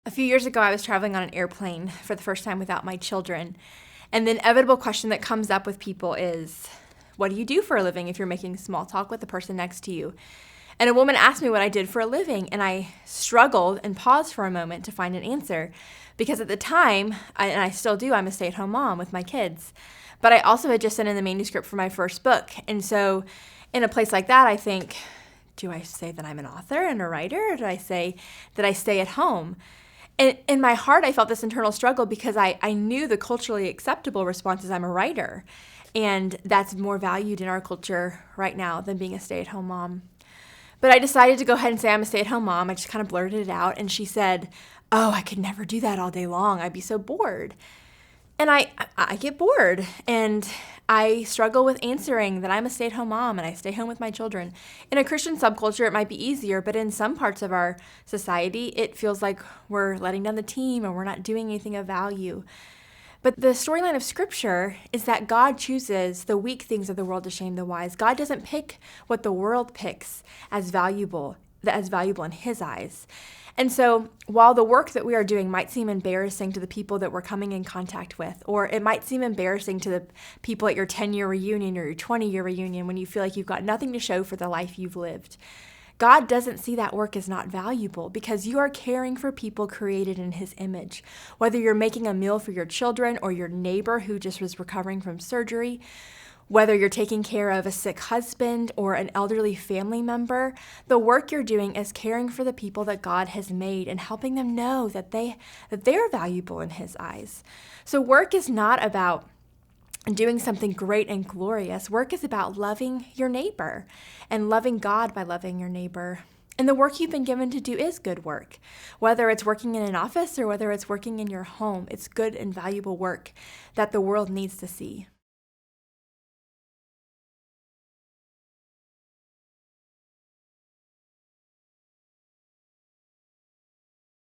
A few years ago, I was traveling on an airplane for the first time without my children. And the inevitable question that comes up with people is, what do you do for a living if you're making small talk with the person next to you? And a woman asked me what I did for a living, and I struggled and paused for a moment to find an answer. Because at the time, and I still do, I'm a stay-at-home mom with my kids. But I also had just sent in the manuscript for my first book. And so in a place like that, I think, do I say that I'm an author and a writer, or do I say that I stay at home? And in my heart, I felt this internal struggle because I knew the culturally acceptable response is I'm a writer. And that's more valued in our culture right now than being a stay-at-home mom. But I decided to go ahead and say I'm a stay-at-home mom. I just kind of blurted it out. And she said, oh, I could never do that all day long. I'd be so bored. And I get bored. And I struggle with answering that I'm a stay-at-home mom and I stay home with my children. In a Christian subculture, it might be easier, but in some parts of our society, it feels like we're letting down the team or we're not doing anything of value. But the storyline of Scripture is that God chooses the weak things of the world to shame the wise. God doesn't pick what the world picks as valuable in His eyes. And so while the work that we are doing might seem embarrassing to the people that we're coming in contact with, or it might seem embarrassing to the people at your 10-year reunion or your 20-year reunion when you feel like you've got nothing to show for the life you've lived, God doesn't see that work as not valuable because you are caring for people created in His image. Whether you're making a meal for your children or your neighbor who just was recovering from surgery, whether you're taking care of a sick husband or an elderly family member, the work you're doing is caring for the people that God has made and helping them know that they're valuable in His eyes. So work is not about doing something great and glorious. Work is about loving your neighbor and loving God by loving your neighbor. And the work you've been given to do is good work. Whether it's working in an office or whether it's working in your home, it's good and valuable work that the world needs to see.